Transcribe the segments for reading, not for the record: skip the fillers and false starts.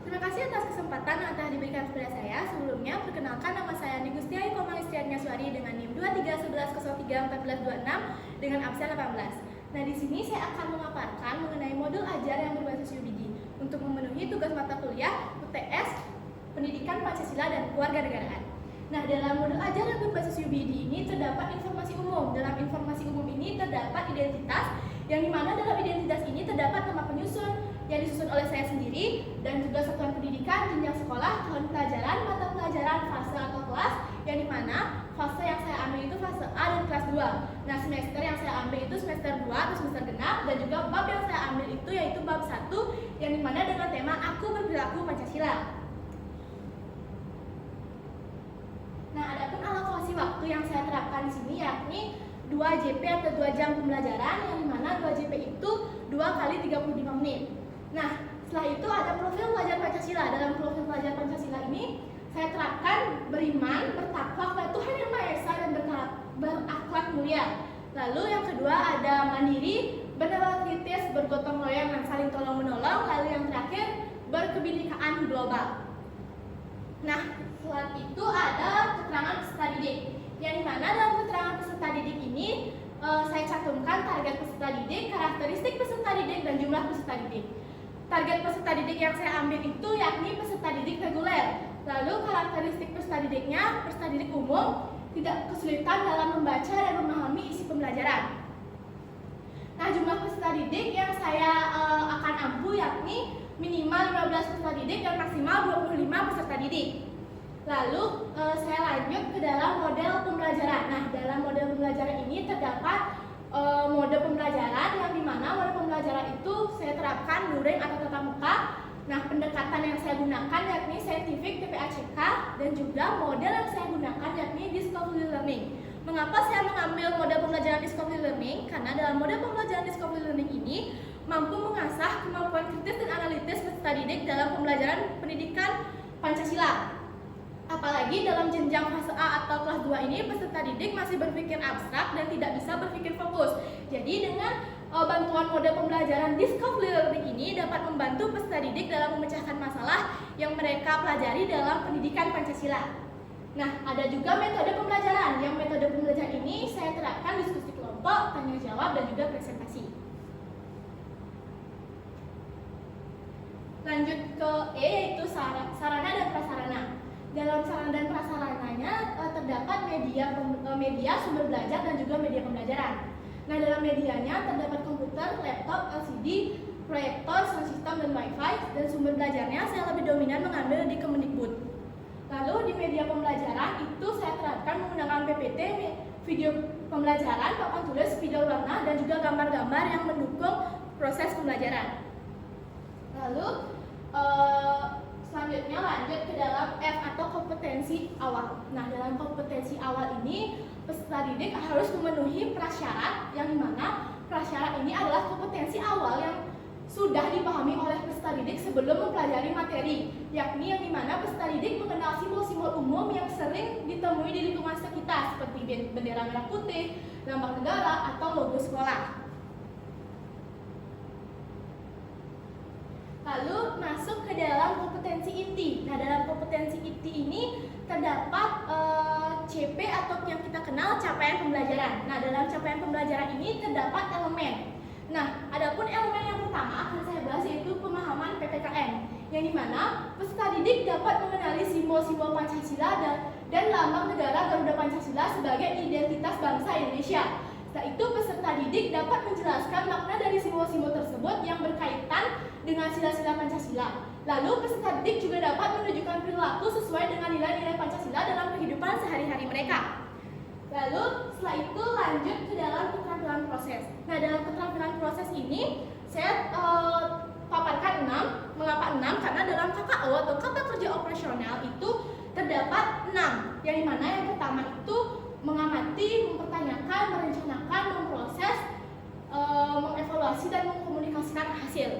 terima kasih atas kesempatan yang telah diberikan kepada saya. Sebelumnya, perkenalkan nama saya Andi Gustiai Komalistian Nyaswari dengan NIM 2311031426 dengan absen 18. Nah, di sini saya akan memaparkan mengenai modul ajar yang berbasis UBD untuk memenuhi tugas mata kuliah UTS, Pendidikan Pancasila dan Kewarganegaraan. Nah, dalam modul ajar yang berbasis UBD ini terdapat informasi umum. Dalam informasi umum ini terdapat identitas, yang dimana dalam identitas ini terdapat nama penyusun yang disusun oleh saya sendiri dan juga satuan pendidikan, jenjang sekolah, tahun pelajaran, mata pelajaran, fase atau kelas, yang dimana fase yang saya ambil itu fase A dan kelas 2. Nah, semester yang saya ambil itu semester 2 atau semester genap, dan juga bab yang saya ambil itu yaitu bab 1 yang dimana dengan tema Aku Berperilaku Pancasila. Nah, adapun alokasi waktu yang saya terapkan di sini yakni 2 JP atau 2 jam pembelajaran, yang dimana 2 JP itu 2 kali 35 menit. Nah, setelah itu ada profil pelajar Pancasila. Dalam profil pelajar Pancasila ini saya terapkan beriman, bertakwa kepada Tuhan Yang Maha Esa dan berakhlak mulia. Lalu yang kedua ada mandiri, bernegara kritis, bergotong royong dan saling tolong menolong. Lalu yang terakhir berkebinekaan global. Nah, setelah itu ada keterangan peserta didik, yang dimana dalam keterangan peserta didik ini saya cantumkan target peserta didik, karakteristik peserta didik, dan jumlah peserta didik. Target peserta didik yang saya ambil itu yakni peserta didik reguler. Lalu karakteristik peserta didiknya, peserta didik umum, tidak kesulitan dalam membaca dan memahami isi pembelajaran. Nah, jumlah peserta didik yang saya akan ampu yakni minimal 15 peserta didik dan maksimal 25 peserta didik. Lalu saya lanjut ke dalam model pembelajaran. Nah, dalam model pembelajaran ini terdapat mode pembelajaran yang dimana mode pembelajaran itu saya terapkan luring atau tatap muka. Nah, pendekatan yang saya gunakan yakni scientific TPACK, dan juga model yang saya gunakan yakni discovery learning. Mengapa saya mengambil mode pembelajaran discovery learning? Karena dalam mode pembelajaran discovery learning ini mampu mengasah kemampuan kritis dan analitis peserta didik dalam pembelajaran pendidikan Pancasila. Apalagi dalam jenjang fase A atau kelas 2 ini peserta didik masih berpikir abstrak dan tidak bisa berpikir fokus. Jadi dengan bantuan mode pembelajaran discovery learning ini dapat membantu peserta didik dalam memecahkan masalah yang mereka pelajari dalam pendidikan Pancasila. Nah, ada juga metode pembelajaran. Yang metode pembelajaran ini saya terapkan diskusi kelompok, tanya jawab, dan juga presentasi. Lanjut ke E, yaitu sarana dan prasarana. Dalam sarana dan prasarananya terdapat media sumber belajar dan juga media pembelajaran. Nah, dalam medianya terdapat komputer, laptop, LCD, proyektor, sound system, dan wifi. Dan sumber belajarnya saya lebih dominan mengambil di Kemendikbud. Lalu di media pembelajaran itu saya terapkan menggunakan PPT, video pembelajaran, papan tulis, video warna, dan juga gambar-gambar yang mendukung proses pembelajaran. Lalu selanjutnya lanjut ke dalam F atau kompetensi awal. Nah, dalam kompetensi awal ini peserta didik harus memenuhi prasyarat, yang dimana prasyarat ini adalah kompetensi awal yang sudah dipahami oleh peserta didik sebelum mempelajari materi, yakni yang dimana peserta didik mengenal simbol-simbol umum yang sering ditemui di lingkungan sekitar seperti bendera merah putih, lambang negara, atau logo sekolah. Lalu masuk ke dalam kompetensi inti. Nah, dalam kompetensi inti ini terdapat CP atau yang kita kenal capaian pembelajaran. Nah, dalam capaian pembelajaran ini terdapat elemen. Nah, adapun elemen yang pertama akan saya bahas yaitu pemahaman PPKN, yang dimana peserta didik dapat mengenali simbol-simbol Pancasila dan lambang negara Garuda Pancasila sebagai identitas bangsa Indonesia. Setelah itu peserta didik dapat menjelaskan makna dari simbol-simbol tersebut yang berkaitan dengan sila-sila Pancasila. Lalu peserta didik juga dapat menunjukkan perilaku sesuai dengan nilai-nilai Pancasila dalam kehidupan sehari-hari mereka. Lalu setelah itu lanjut ke dalam keterampilan proses. Nah, dalam keterampilan proses ini saya paparkan 6. Mengapa 6? Karena dalam KKO atau kata kerja operasional itu terdapat 6. Yang dimana yang pertama itu mengamati, mempertanyakan, merencanakan, memproses, mengevaluasi, dan mengkomunikasikan hasil.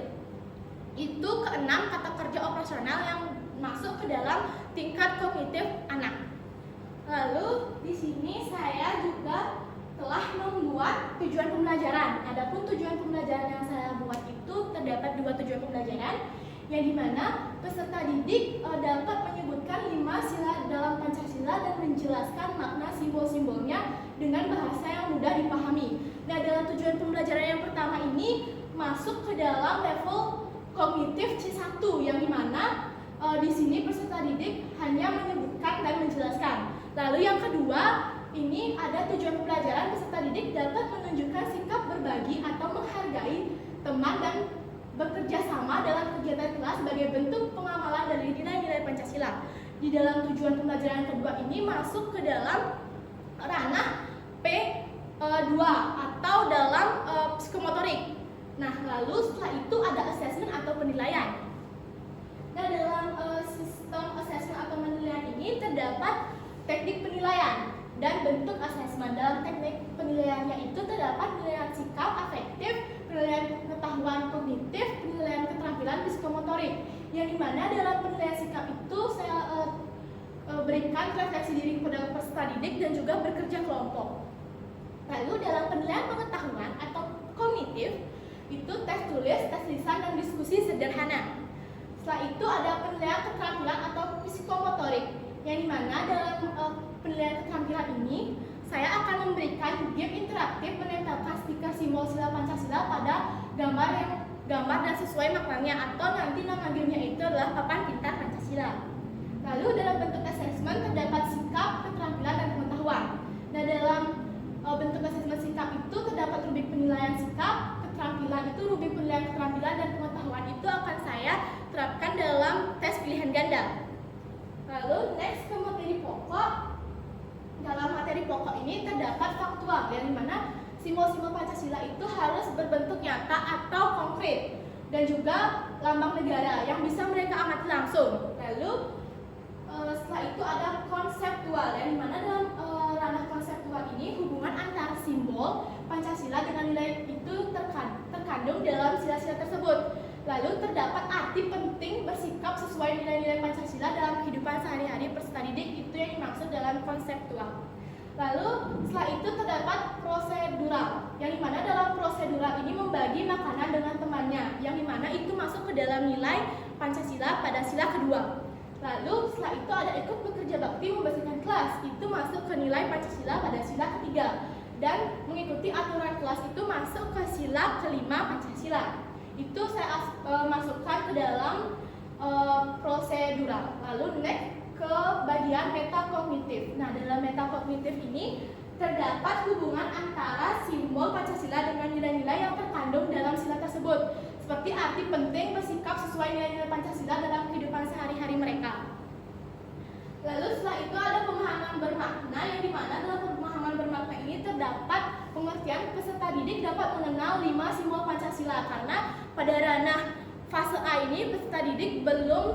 Itu keenam kata kerja operasional yang masuk ke dalam tingkat kognitif anak. Lalu di sini saya juga telah membuat tujuan pembelajaran. Adapun tujuan pembelajaran yang saya buat itu terdapat 2 tujuan pembelajaran. yang dimana peserta didik dapat menyebutkan 5 sila dalam Pancasila dan menjelaskan makna simbol-simbolnya dengan bahasa yang mudah dipahami. Nah, dalam tujuan pembelajaran yang pertama ini masuk ke dalam level kognitif C1 yang dimana di sini peserta didik hanya menyebutkan dan menjelaskan. Lalu yang kedua, ini ada tujuan pembelajaran peserta didik dapat menunjukkan sikap berbagi atau menghargai teman dan bekerja sama dalam kegiatan kelas sebagai bentuk pengamalan dari nilai-nilai Pancasila. Di dalam tujuan pembelajaran kedua ini masuk ke dalam ranah P2 atau dalam psikomotorik. Nah, lalu setelah itu ada assessment atau penilaian. Nah, dalam sistem assessment atau penilaian ini terdapat teknik penilaian dan bentuk assessment. Dalam teknik penilaiannya itu terdapat penilaian sikap afektif, penilaian pengetahuan kognitif, penilaian keterampilan psikomotorik. Yang dimana dalam penilaian sikap itu saya berikan refleksi diri kepada peserta didik dan juga bekerja kelompok. Lalu dalam penilaian pengetahuan atau kognitif itu tes tulis, tes lisan, dan diskusi sederhana. Setelah itu ada penilaian keterampilan atau psikomotorik, yang dimana dalam penilaian keterampilan ini saya akan memberikan game interaktif menempelkan stiker simbol sila Pancasila pada gambar dan sesuai maknanya, atau nanti nama gamenya itu adalah papan pintar Pancasila. Lalu dalam bentuk assessment terdapat sikap, keterampilan, dan pengetahuan. Nah, dalam bentuk assessment sikap itu terdapat rubrik penilaian sikap, keterampilan itu rubrik penilaian keterampilan, dan pengetahuan itu akan saya terapkan dalam tes pilihan ganda. Lalu next ke materi pokok. Dalam materi pokok ini terdapat faktual, yang dimana simbol-simbol Pancasila itu harus berbentuk nyata atau konkret, dan juga lambang negara yang bisa mereka amati langsung. Lalu setelah itu ada konseptual, yang dimana dalam ranah konseptual ini hubungan antara simbol Pancasila dengan nilai itu terkandung dalam sila-sila tersebut. Lalu terdapat arti penting bersikap sesuai nilai-nilai Pancasila dalam kehidupan sehari-hari peserta didik, itu yang dimaksud dalam konseptual. Lalu setelah itu terdapat prosedural, yang dimana dalam prosedural ini membagi makanan dengan temannya, yang dimana itu masuk ke dalam nilai Pancasila pada sila kedua. Lalu setelah itu ada ikut bekerja bakti membersihkan kelas, itu masuk ke nilai Pancasila pada sila ketiga. Dan mengikuti aturan kelas itu masuk ke sila kelima Pancasila. Itu saya masukkan ke dalam prosedural. Lalu next ke bagian metakognitif. Nah, dalam metakognitif ini terdapat hubungan antara simbol Pancasila dengan nilai-nilai yang terkandung dalam sila tersebut, seperti arti penting bersikap sesuai nilai-nilai Pancasila dalam kehidupan sehari-hari mereka. Lalu setelah itu ada pemahaman bermakna, yang dimana dalam pemahaman bermakna ini terdapat pengertian peserta didik dapat mengenal 5 simbol Pancasila, karena pada ranah fase A ini peserta didik belum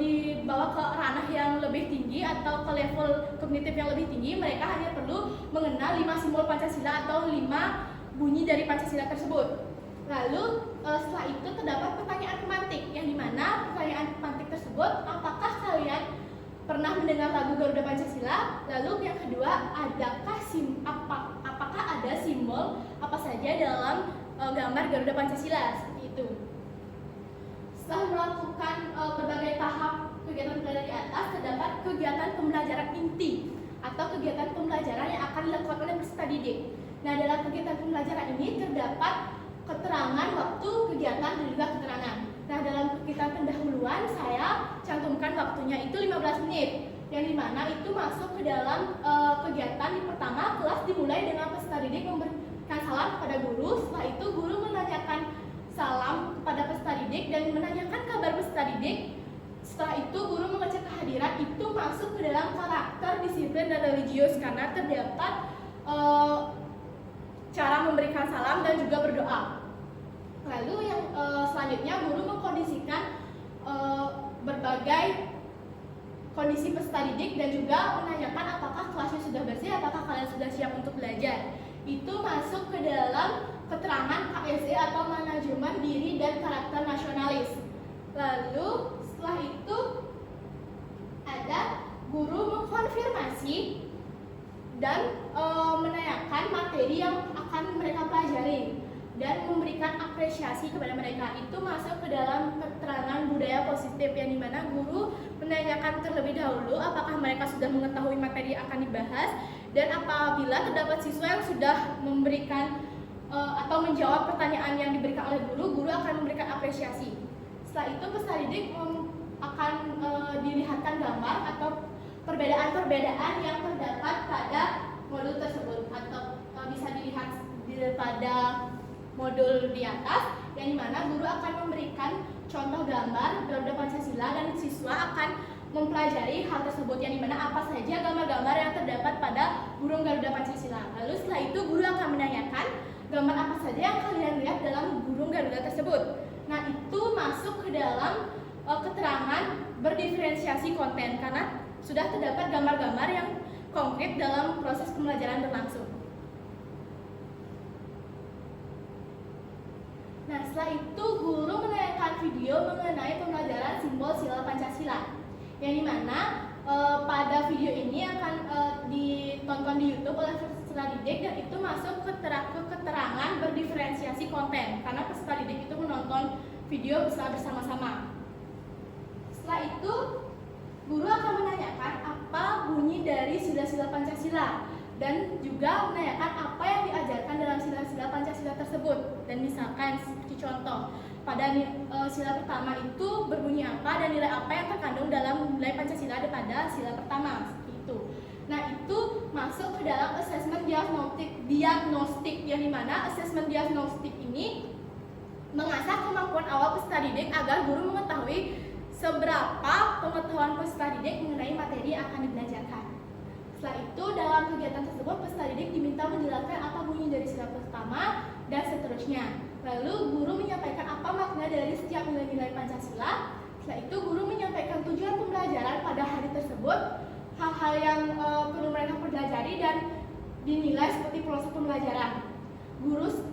dibawa ke ranah yang lebih tinggi atau ke level kognitif yang lebih tinggi. Mereka hanya perlu mengenal 5 simbol Pancasila atau 5 bunyi dari Pancasila tersebut. Lalu setelah itu terdapat pertanyaan pemantik, yang dimana pertanyaan pemantik tersebut, apakah kalian pernah mendengar lagu Garuda Pancasila? Lalu yang kedua, apakah ada simbol apa saja dalam gambar Garuda Pancasila? Seperti itu. Setelah melakukan berbagai tahap kegiatan pembelajaran di atas, terdapat kegiatan pembelajaran inti atau kegiatan pembelajaran yang akan dilakukan oleh peserta didik. Nah, dalam kegiatan pembelajaran ini terdapat keterangan waktu kegiatan dan juga keterangan. Nah, dalam kegiatan pendahuluan saya cantumkan waktunya itu 15 menit, yang dimana itu masuk ke dalam kegiatan. Di pertama, kelas dimulai dengan peserta didik memberikan salam kepada guru. Setelah itu guru menanyakan salam kepada peserta didik dan menanyakan kabar peserta didik. Setelah itu guru mengecek kehadiran, itu masuk ke dalam karakter, disiplin, dan religius, karena terdapat cara memberikan salam dan juga berdoa. Lalu yang selanjutnya guru mengkondisikan berbagai kondisi peserta didik dan juga menanyakan apakah kelasnya sudah bersih, apakah kalian sudah siap untuk belajar. Itu masuk ke dalam keterangan KSE atau manajemen diri dan karakter nasionalis. Lalu setelah itu ada guru mengkonfirmasi dan menanyakan materi yang akan mereka pelajari dan memberikan memberikan apresiasi kepada mereka. Itu masuk ke dalam keterangan budaya positif, yang dimana guru menanyakan terlebih dahulu apakah mereka sudah mengetahui materi yang akan dibahas, dan apabila terdapat siswa yang sudah memberikan atau menjawab pertanyaan yang diberikan oleh guru, guru akan memberikan apresiasi. Setelah itu peserta didik akan dilihatkan gambar atau perbedaan-perbedaan yang terdapat pada modul tersebut, atau bisa dilihat pada modul di atas, yang dimana guru akan memberikan contoh gambar Garuda Pancasila dan siswa akan mempelajari hal tersebut, yang dimana apa saja gambar-gambar yang terdapat pada burung Garuda Pancasila. Lalu setelah itu guru akan menanyakan gambar apa saja yang kalian lihat dalam burung Garuda tersebut. Nah, itu masuk ke dalam keterangan berdiferensiasi konten, karena sudah terdapat gambar-gambar yang konkret dalam proses pembelajaran berlangsung. Nah, setelah itu guru menayangkan video mengenai pembelajaran simbol sila Pancasila, yang dimana pada video ini akan ditonton di YouTube oleh peserta didik, dan itu masuk ke keterangan berdiferensiasi konten, karena peserta didik itu menonton video bersama-sama. Setelah itu guru akan menanyakan apa bunyi dari sila-sila Pancasila, dan juga menanyakan apa yang diajarkan dalam sila-sila Pancasila tersebut. Dan misalkan seperti contoh, pada sila pertama itu berbunyi apa dan nilai apa yang terkandung dalam nilai Pancasila pada sila pertama, seperti itu. Nah, itu masuk ke dalam asesmen diagnostik, yang dimana asesmen diagnostik ini mengasah kemampuan awal peserta didik agar guru mengetahui seberapa pengetahuan peserta didik mengenai materi yang akan dibelajarkan. Setelah itu, dalam kegiatan tersebut peserta didik diminta menjelaskan apa bunyi dari sila pertama dan seterusnya. Lalu guru menyampaikan apa makna dari setiap nilai-nilai Pancasila. Setelah itu guru menyampaikan tujuan pembelajaran pada hari tersebut, hal-hal yang perlu mereka pelajari dan dinilai seperti proses pembelajaran.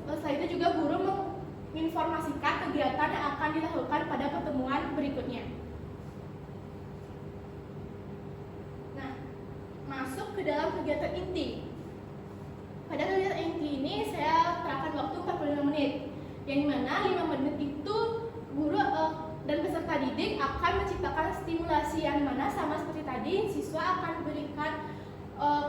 Setelah itu juga guru menginformasikan kegiatan yang akan dilakukan pada pertemuan berikutnya. Nah, masuk ke dalam kegiatan inti. Pada kegiatan inti ini saya terapkan waktu 45 menit, yang dimana 5 menit itu guru dan peserta didik akan menciptakan stimulasi, yang dimana sama seperti tadi, siswa akan diberikan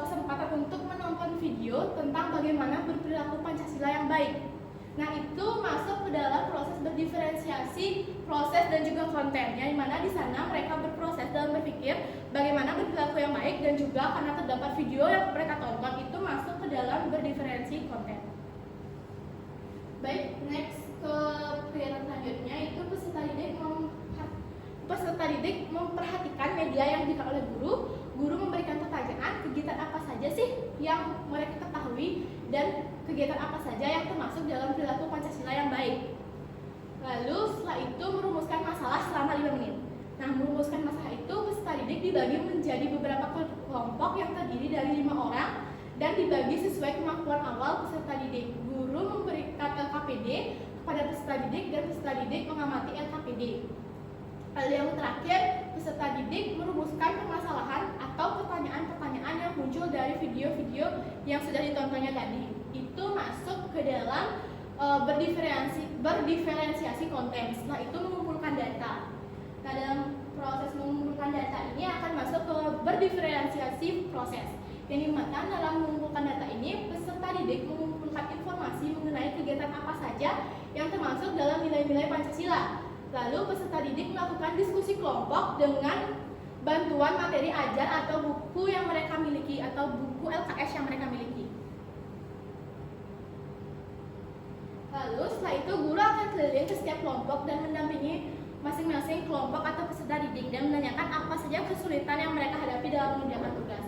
kesempatan untuk menonton video tentang bagaimana berperilaku Pancasila yang baik. Nah, itu masuk ke dalam proses berdiferensiasi proses dan juga konten, yang dimana di sana mereka berproses dalam berpikir bagaimana berperilaku yang baik, dan juga karena terdapat video yang mereka tonton, itu masuk ke dalam berdiferensi konten. Baik, next ke kegiatan selanjutnya itu peserta didik memperhatikan media yang diberikan oleh guru. Guru memberikan pertanyaan kegiatan apa saja sih yang mereka ketahui dan kegiatan apa saja yang termasuk dalam perilaku Pancasila yang baik. Lalu setelah itu merumuskan masalah selama 5 menit. Nah, merumuskan masalah itu peserta didik dibagi menjadi beberapa kelompok yang terdiri dari 5 orang dan dibagi sesuai kemampuan awal peserta didik. Guru memberikan LKPD kepada peserta didik dan peserta didik mengamati LKPD. Lalu yang terakhir, peserta didik merumuskan permasalahan atau pertanyaan-pertanyaan yang muncul dari video-video yang sudah ditontonnya tadi. Itu masuk ke dalam berdiferensiasi konten. Setelah itu mengumpulkan data. Nah, dalam proses mengumpulkan data ini akan masuk ke berdiferensiasi proses. Yang dimana dalam mengumpulkan data ini, peserta didik mengumpulkan informasi mengenai kegiatan apa saja yang termasuk dalam nilai-nilai Pancasila. Lalu peserta didik melakukan diskusi kelompok dengan bantuan materi ajar atau buku yang mereka miliki atau buku LKS yang mereka miliki. Lalu setelah itu guru akan keliling ke setiap kelompok dan mendampingi masing-masing kelompok atau peserta didik dan menanyakan apa saja kesulitan yang mereka hadapi dalam mengerjakan tugas.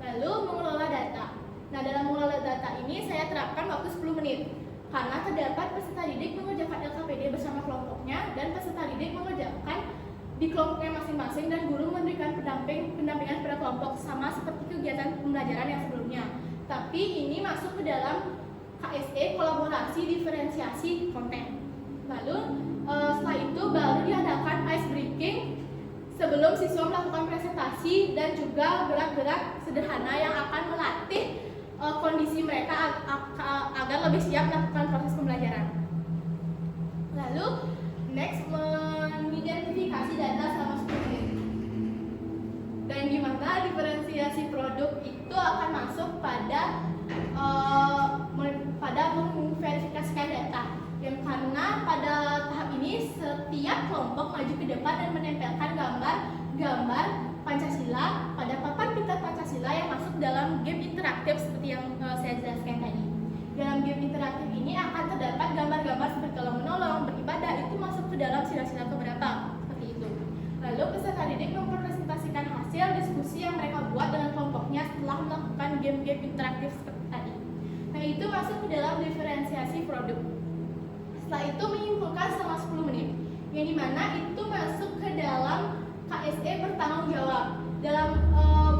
Lalu mengelola data. Nah, dalam mengelola data ini saya terapkan waktu 10 menit. Karena terdapat peserta didik mengerjakan LKPD bersama kelompoknya dan peserta didik mengerjakan di kelompoknya masing-masing, dan guru memberikan pendampingan pada kelompok sama seperti kegiatan pembelajaran yang sebelumnya. Tapi ini masuk ke dalam KSE, kolaborasi diferensiasi konten. Lalu setelah itu baru diadakan ice breaking sebelum siswa melakukan presentasi dan juga gerak-gerak sederhana yang akan melatih kondisi mereka agar lebih siap melakukan proses pembelajaran. Lalu next mengidentifikasi data selama 10 menit. Dan di mana diferensiasi produk itu akan masuk pada memverifikasikan data. Yang karena pada tahap ini setiap kelompok maju ke depan dan menempelkan gambar Pancasila pada papan pintar Pancasila yang masuk dalam game interaktif seperti yang saya jelaskan tadi. Dalam game interaktif ini akan terdapat gambar-gambar seperti tolong menolong, beribadah, itu masuk ke dalam sila-sila keberapa, seperti itu. Lalu peserta didik mempresentasikan hasil diskusi yang mereka buat dengan kelompoknya setelah melakukan game-game interaktif seperti tadi. Nah, itu masuk ke dalam diferensiasi produk. Setelah itu menyimpulkan selama 10 menit, yang dimana itu masuk ke dalam KSE bertanggung jawab. Dalam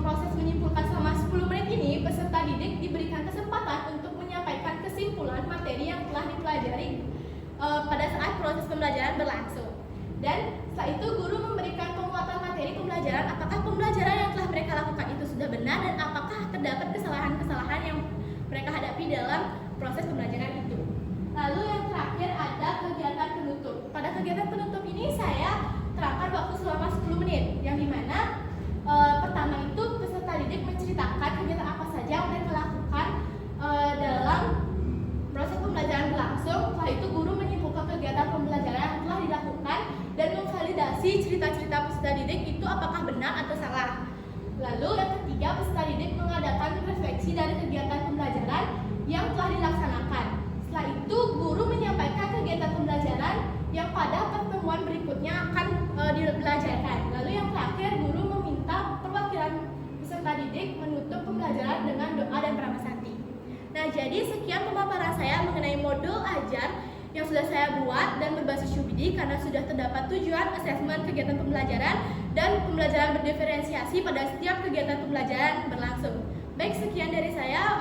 proses menyimpulkan selama 10 menit ini, peserta didik diberikan kesempatan untuk menyampaikan kesimpulan materi yang telah dipelajari pada saat proses pembelajaran berlangsung. Dan setelah itu guru memberikan penguatan materi pembelajaran, apakah pembelajaran yang telah mereka lakukan itu sudah benar dan apakah terdapat kesalahan-kesalahan yang mereka hadapi dalam proses pembelajaran itu. Lalu yang terakhir ada kegiatan penutup. Pada kegiatan penutup ini saya terapkan waktu selama 10 menit, yang dimana pertama itu peserta didik menceritakan kegiatan apa saja yang mereka lakukan dalam proses pembelajaran berlangsung. Setelah itu guru menyimpulkan kegiatan pembelajaran yang telah dilakukan dan memvalidasi cerita-cerita peserta didik itu apakah benar atau salah. Lalu yang ketiga, peserta didik mengadakan refleksi dari kegiatan pembelajaran yang telah dilaksanakan. Setelah itu guru menyampaikan kegiatan pembelajaran yang pada pertemuan berikutnya akan dibelajarkan. Lalu yang terakhir, guru meminta perwakilan peserta didik menutup pembelajaran dengan doa dan prasasti. Nah, jadi sekian pemaparan saya mengenai modul ajar yang sudah saya buat dan berbasis UBD karena sudah terdapat tujuan asesmen kegiatan pembelajaran dan pembelajaran berdiferensiasi pada setiap kegiatan pembelajaran berlangsung. Baik, sekian dari saya.